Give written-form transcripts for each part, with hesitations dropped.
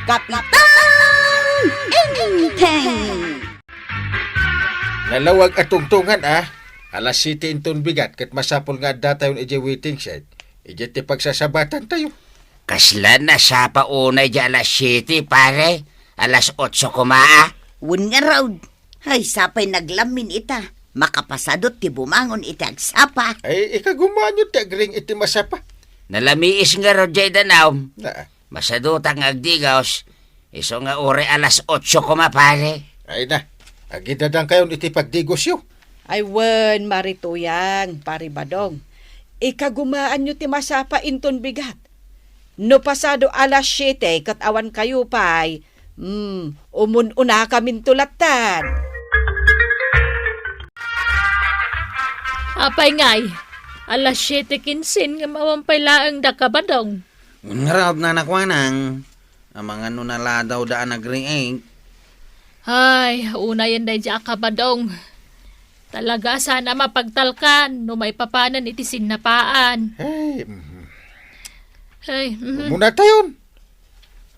Kapitan Enteng! Nalawag at tungtungan Alas 7 inton bigat kat masapol nga data yung ije waiting shed. Ije ti pagsasabatan tayo. Kaslan na sa paunay di alas 7, pare. Alas 8 kumaa. Wun nga raw. Ay, sapay naglamin ita. Makapasadot ti bumangon iti agsapa. Ay, ikagumanyo ti agring iti masapa. Nalamiis nga ro jay danaw. Na, Masadutang agdigaws. Iso nga ore alas 8 kuma, pare. ay na. Agidadang kayon iti pagdigosyo. Ay wen, marituyang, paribadong. Ikagumaan nyo ti masapa inton bigat. No pasado alas 7, katawan kayo pa'y, umununa kamin tulatan. Apay ngay, alas 7:15 nga mawampay laang da kabadong. Ngarap na nakwanang. Ang mga nunala daw daan nag-react. Ay, una yan day dya kabadong. Talaga sana mapagtalkan, no may papanan iti sinapaan. Ay, Muna tayon.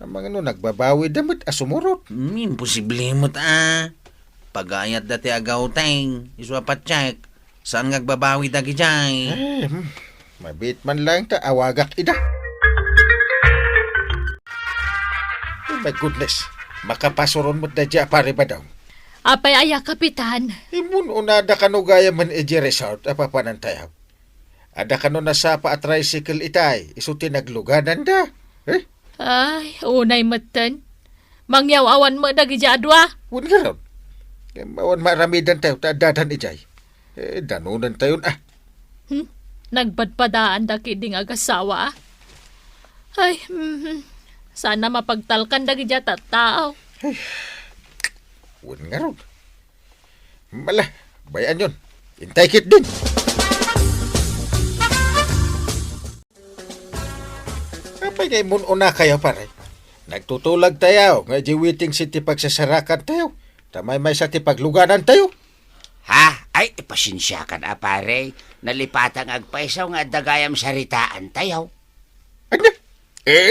Ang mga nagbabawi damit asumurot. Imposible mo Pagayat dati agaw teng. Iswapat check. Saan ngagbabawi dagi jay? Mabit man lang ta awagak ida. Oh my goodness. Makapasuron mo't na dya pare ba daw? apay aya kapitan. Imun unada kanugaya man iji resort apapanan tayo. Ada kano nasapa at tricycle itay. Isuti nagluganan da. Ay, unay matan. Mangyaw awan mo dagi jadwa. Wun nga ron. Mawan maramidan tayo taadadan ijay. Danunan tayon Nagbadpadaan da kiding agasawa. Ay, sana mapagtalkan dagi jata tao. Wun nga ron. Mala, bayan yun. Intay kit din. Kapag kay una kayo pare. Nagtutulag tayo. Nga jiwiting city pagsasarakan tayo. Tamay may sa tipagluganan tayo. Ha? Ay, pasensya ka na, pare. Nalipatang agpaisaw nga dagayam saritaan tayo. Ano?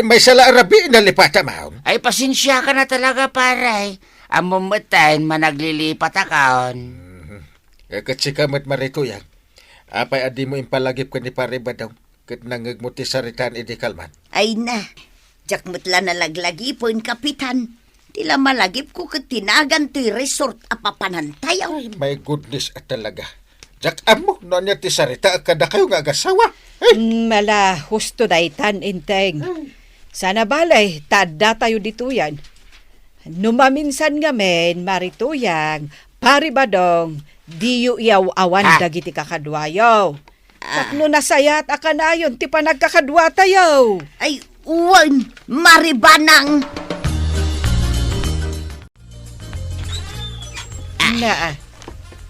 May sala arabi nalipata maon. Ay, pasensya ka na talaga, pare. Amumatan, managlilipat akaon. Katsikamat marito yan. Apay adi mo impalagip ka ni pare ba daw? Kat nangagmuti saritaan idi kalman. Ay na. Jak mutla na laglagi po in kapitan. Tila malagip ko kat tinagan to'y resort apapanan tayo. Ay, my goodness at talaga. Jak amo, no niya ti sarita kada kayo nga agasawa. Mala, husto daytan inteng. Sana balay, tada tayo dito yan. Numaminsan nga men, marituyang, paribadong, diyo iyaw awan dagiti kakadwayo. Tapno nasayat akanayon, ti pa nagkakadwa tayo. Ay, uwan, maribanang. Na,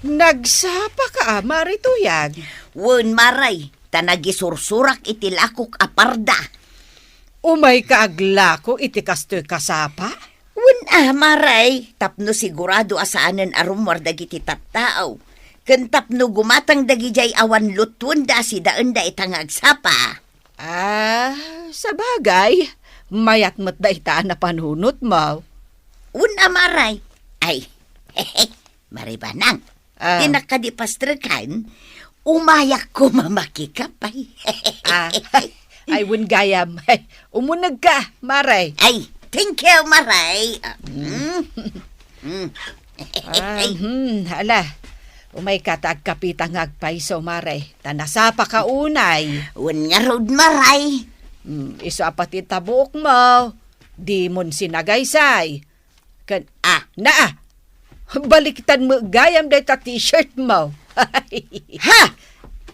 nagsapa ka, marituyang. Uwan, maray, tanagisursurak itilakok aparda. Umay kaaglako iti kastoy kasapa? Uwan maray, tapno sigurado asaanan arumwar dagiti tattao. Ken tapno gumatang dagijay awan lutun da si daan da itangagsapa. Sa bagay, mayat mo't da itaan na panunot mo. Una maray, ay, maribanang, tinakadipastrikan, umayak ko mamakikapay. Ay, wun gayam. Ay, umunag ka, maray. Ay, thank you, maray. Hala, umay katag kapitang agpaiso, maray. Tanasapa ka unay. Un nga road, maray. Iso apat itabuk mo. Di mon sinagaysay. Balikitan mo gayam day ta t-shirt mo. Ha?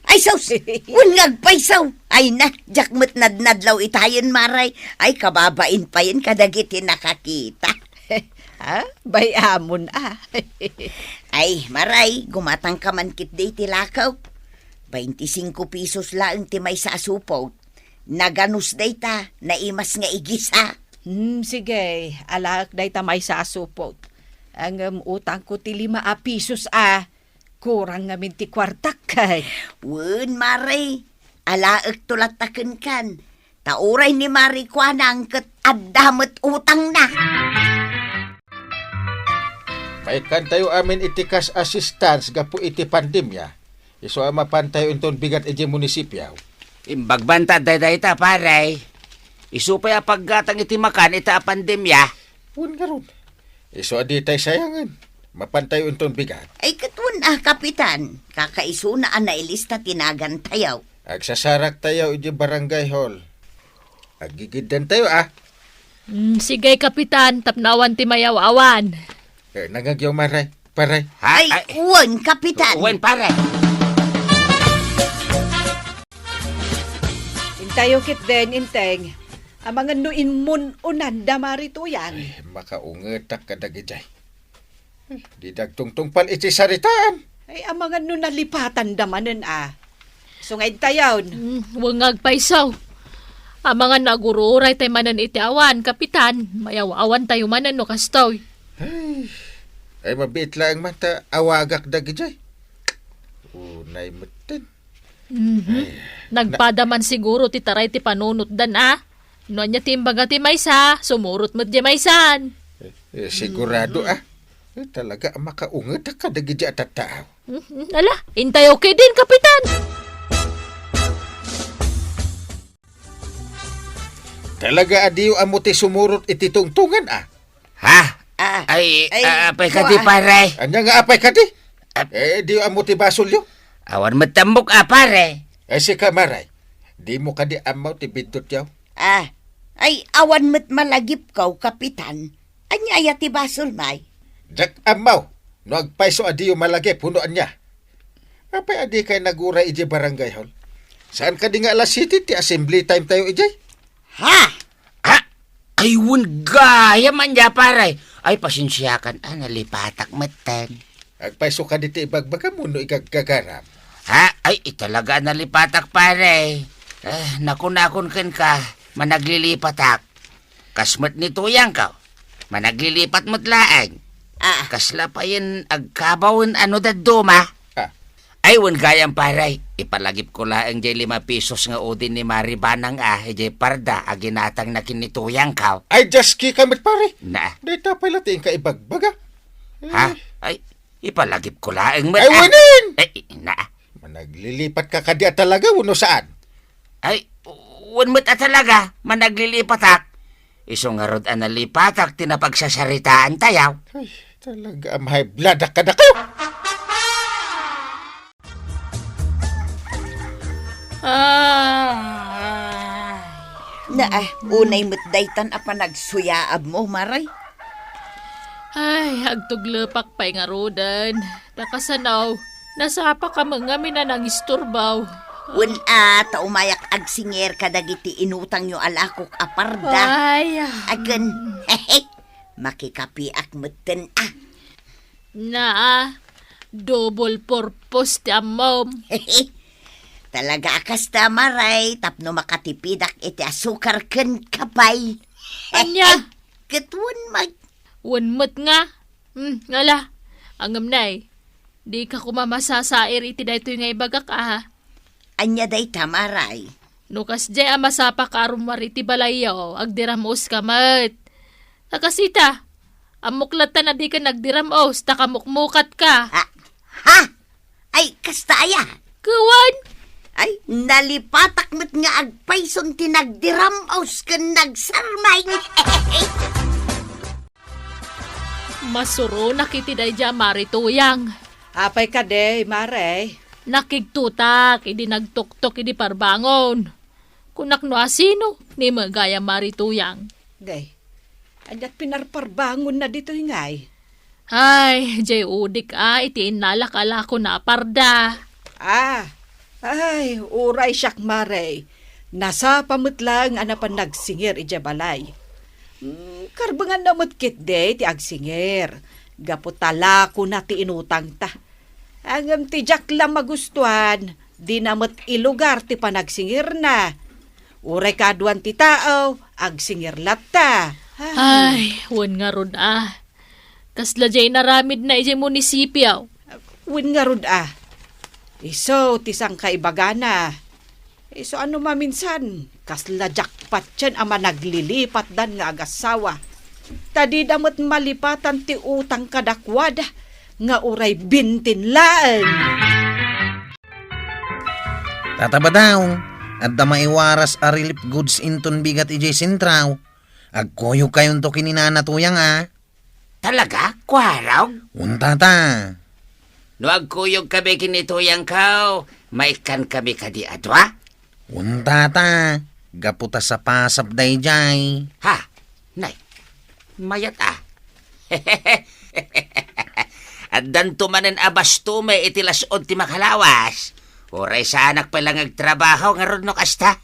Ay, sus! Un ngagpaisaw! Ay na, jakmat nadnadlaw itayon, maray. Ay, kababain pa yun kadagiti nakakita. Bayamon Ay, maray, gumatang ka man kit day tilakaw. 25 pesos lang ti may sasupot. Naganus day ta, naimas nga igisa. Sige, alak day ta may sasupot. Ang utang ko ti 5 pesos kurang ngamin ti kwartak kay. Wen, maray, alaak tulataken kan. Tauray ni Marikwana ang kat addamet utang na. May kan tayo amin iti cash assistance gapu iti pandemya. Iso ama pantayo inton bigat iti munisipyo. Imbagbanta dayta paray. Isupay a paggatang iti makan ita a pandemya. Pun karon. Iso adi tay sayangan. Mapantayo inton bigat. Ay katun kapitan. Kakaiso na nailista tinagan tayaw. Agsasarak tayo iti barangay hall. Agigidan tayo Sige, kapitan, tapnawan ti mayaw-awan. Nagagyaw maray. Paray. Ha? Ay, uwan, kapitan. Uwan paray. Intayo kit den, inteng. Ang mga nuin mun unan da Marituyang. Makaungetak kadagijay. Di dagtungtung pal iti saritaan. Ay, ang mga nun nalipatan damanan Sungay tayaw. Wangag paisaw. Ang mga nagururay tayo manan iti awan, kapitan. Mayaw-awan tayo manan no kastoy. Ay mabit lang man ta awagak dagijay. Unay mutin. Nagpadaman siguro ti taray ti panunot dan No nya timbaga ti maysa, sumurot mo't di maysan. Sigurado talaga makaungetak kadagijay at tao. Ala, intay okay din, kapitan. Talaga adiyo amo ti sumurot iti tungtungan Ha? Ay, apay ka di paray. Anya nga apay ka di? Diyo amo ti basulyo. Awan matambok pare. Si kamaray. Di mo ka di amaw ti bidot yaw. Ay awan met malagip kaw, kapitan. Anya aya ti basol may. Jak amaw. No agpaiso adiyo malagi punoan niya. Apay adi kay naguray iji barangay hall. Saan ka di nga alas city ti assembly time tayo ijay? Ha? Ay, wun gaya man ya paray. Ay, pasensyakan, nalipatak matan. Agpaiso ka diti ibagbaga mo no igagagarap. Ha? Ay, italaga nalipatak paray. Nakun ken ka, managlilipatak. Kasmat ni tuyang ka, managlilipat mo't laang. Kasla pa yan agkabawin daduma. Ay, wun gayang paray. Ipalagip ko laang jay 5 pesos nga udin ni Maribanang jay parda aginatang na kinituyang ka. Ay, just ki kamit pare. Na. Dita pala ting ka ibagbaga. Ha? Ay, ipalagip ko laang Ay, winin! Ay, na. Managlilipat ka kadya talaga, uno saan? Ay, wun mo't talaga, managlilipatak. Iso nga rod nalipatak, tinapagsasaritaan tayaw. Ay, talaga, may bladak ka na kayo. Unay mo't daytan nagsuyaab mo, maray. Ay, agtuglepak pa'y nga rodan. Takasanaw, nasapa ka mga minanang isturbaw. Taumayak agsinger kadagiti inutang nyo alakok aparda. Ay, Agan, makikapiak mutin double purpose ti amom. Talaga akas ta maray, tapno makatipidak iti asukar ken kapay. Anya? Katun mag... Unmot nga. Ngala, angam nay. Di ka kumamasasair iti dayto nga ibagak Anya day tamaray. Nukas jay masapa ka arumari ti balayaw, agdiramos ka mat. Nakasita, amuklat ta na di ka nagdiramos, takamukmukat ka. Ha? Ay, kastaya. Kawan? Ay, nalipatak met nga agpayson tinagdiramos ken nagsarmay. Masuro nakiti day dya Marituyang. Apay ka de, Mare. Nakigtutak, idi nagtuktok, idi parbangon. Kunak no asino, ni magaya Marituyang. Day, andat pinarparbangon na dito ingay. Ay, jay udik iti inalakala ko na parda. Ay, uray siyak, Mare. Nasa pamutlang anapan nagsingir ija balay. Karbangan na matkit de ti agsingir. Gaputala ko na ti inutang ta. Angam ti jak lang magustuhan, di na mat ilugar ti panagsingir na. Uray kaduan ti tao, agsingir latta. Ay, wan nga rod Kasla jay naramid na ijay munisipyaw. Win nga rod Iso, tisang kaibagana. So ano maminsan, kasla jackpot yan ama naglilipat dan nga agasawa. Tadi damot malipatan ti utang kadakwada nga uray bintin laan. Tataba daw, at da maiwaras a relief goods inton bigat ijay sintraw. Agkoyo kayon to kininanatuyang Talaga? Kwaraw? Untata. No agkuyog kami kinituyang kao, maikan kami kadi adwa? Untata. Gaputa sa pasap day jay. Ha? Nay, mayat At dan tumanen abas tume itilasod ti makalawas. Oray sa anak palang agtrabaho nga ron no kasta.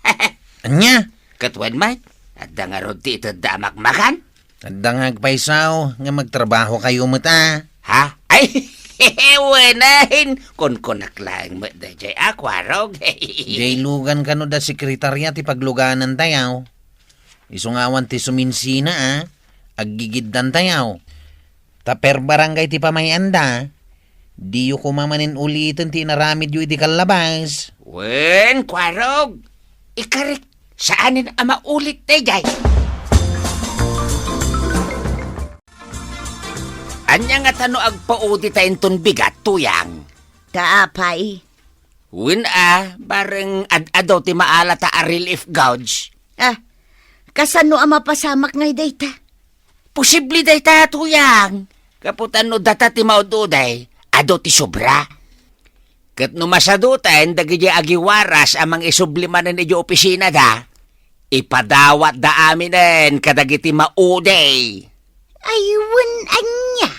Anya? Katwan man, at da nga ron ti ito damakmakan. At da nga agpaisaw nga magtrabaho kayo mata. Ha? Ay, wenahin. Kun kunaklang mo da jay akwarog. Jay lugan ka no da sekretarya ti pagluganan tayaw. Isungawan ti suminsina aggigiddan tayaw. Taper barangay ti pamayanda. Di yu kumamanin ulitin ti naramid yu iti kalabas. Wen, kwarog. Ikarik, saanin ang maulit na jay? Anya nga tano agpaudi tayo ton bigat, tuyang. Taapay. Wen bareng ad-adaw ti maala ta a relief gouge. Kasano ang mapasamak ngay dayta? Posible day ta, tuyang. Kaputan no data ti maududay. Ado ti sobra. Kat numasadutan, dagi agiwaras amang isublimanan ni opisina da, ipadawat da aminen kadagiti mauday. Ayun, anya.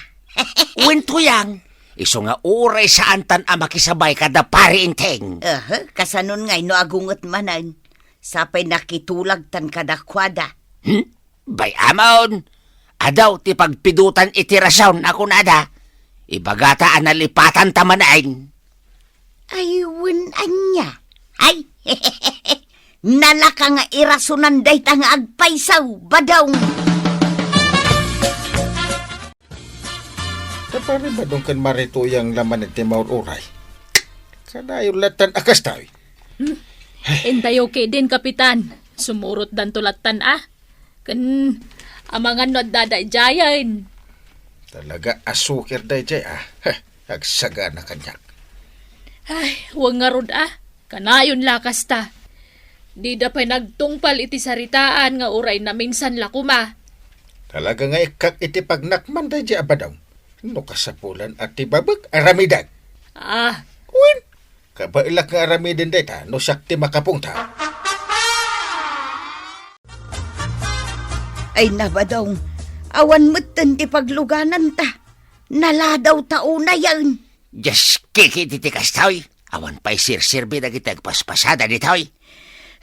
Wen tuyang, iso nga uray sa antan ang makisabay kada pari inteng. Kasanon ngay no agungot manan. Sapay nakitulag tan kadakwada. Bay amon, adaw ti pagpidutan itirasawn ako nada. Ibagata analipatan tamanain. Ayun, anya. Ay, nalaka nga irasunan dayta nga agpaisaw, badong. Kapari ba doon kan marituyang laman iti maururay? Kadayo latan akas tayo. Entayo kay din, Kapitan. Sumurot dan tulatan Kan amangan no dadayjayan. Talaga asukir day jay Agsaga na kanyak. Ay, huwag nga rod Kanayon lakas ta. Di da pa nagtungpal iti saritaan nga uray na minsan lakuma. Talaga nga ikak iti pagnakman day jay abadaw. No kasapulan at tibabag aramidag. Uwin, kabailak nga aramidin day ta no sakti makapungta. Ay nabadong, awan mutan ti pagluganan ta. Naladaw tao na yan. Just kiki titikas taoy. Awan pa'y sirsirbi na kita agpaspasada ni taoy.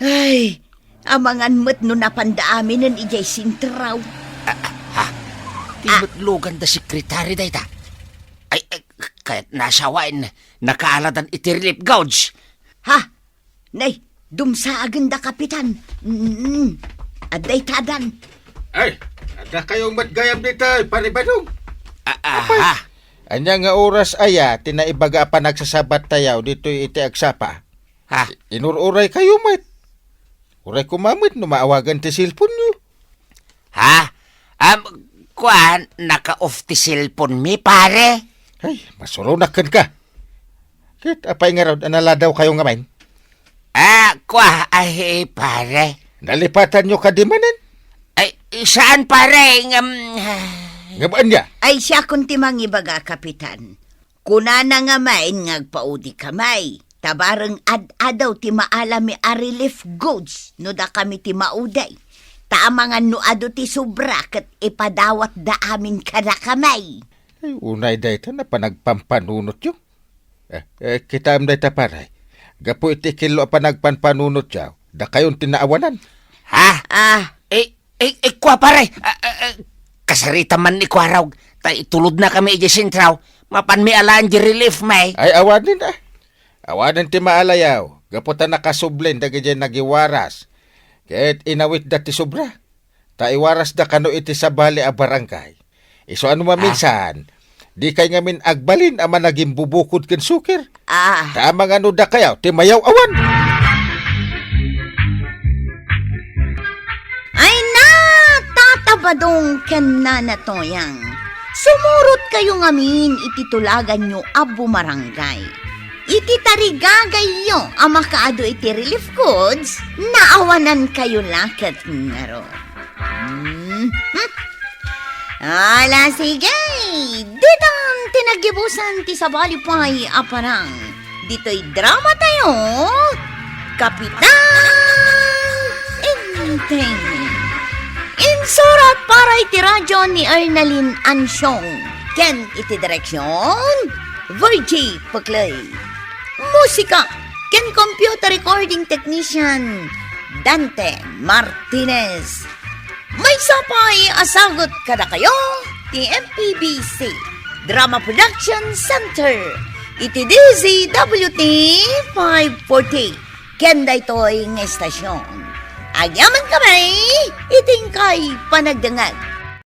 Ay, amangan mo't no napandaamin ng ijay sintraw. Timutlugan da sekretary da ita. Ay, kaya't nasawain, nakaaladan iti relief gouge. Nay, dumsaagan da kapitan. Aday tadan. Ay, ada kayong matgayam dito, panibadong. Anya nga oras aya, tinaibaga pa nagsasabat tayaw dito iti agsapa. Inururay kayo, mat. Uray kumamit, no maawagan ti silpon nyo. Kuan, naka-off ti cellphone mi, pare. Ay, masurunakan ka. Kit, apay nga raw, analadaw kayo nga main. Ay, pare. Nalipatan nyo kadimanan. Ay, saan, pare? Nga ba niya? Ay siya kun timang ibaga kapitan. Kunana nga main ngagpaudi kamay. Tabareng ad-adaw ti maalami a relief goods no da kami ti mauday. Taamangan no ado ti sobra ket ipadawat da amin kada kamay. Ay, unay dayta na panagpampanunot yun. Kita am dayta paray. Gapo iti kilo pa nagpanpanunot yaw. Da kayon tinaawanan. Kwa pare. Kasarita man ni Kwaraw. Tulod na kami iji sintraw. Mapan mi alaan di relief may. Ay, awanin Awanin ti maalayaw. Gaputan nakasublin dagi dyan nagiwaras. Kahit inawit da ti sobra. Iwaras da kano iti sabali a barangay. Iso ano maminsan. Di kay ngamin agbalin ama naging bubukod ken sukir. Tamang ano da kayaw, ti mayaw awan. badong ken nanatoyang. Sumurot kayo ngamin ititulagan nyo abo marangay. Iti tarigagay yo ang makaado iti relief goods, naawanan kayo lakat nga ron. Ala sige, ditang tinagibusan ti sabali pa'y aparang. Dito'y drama tayo, Kapitan Inteng. Insurat para iti radyo ni Ernaline Ansyong. Ken iti direksyon, Virgie Puclay. Musika, ken computer recording technician, Dante Martinez. May sapay asagot kada kayo, ti MPBC Drama Production Center. Iti DZWT 540. Kenda ito'y ng estasyon. Agyaman kami, iting kay panagdangag.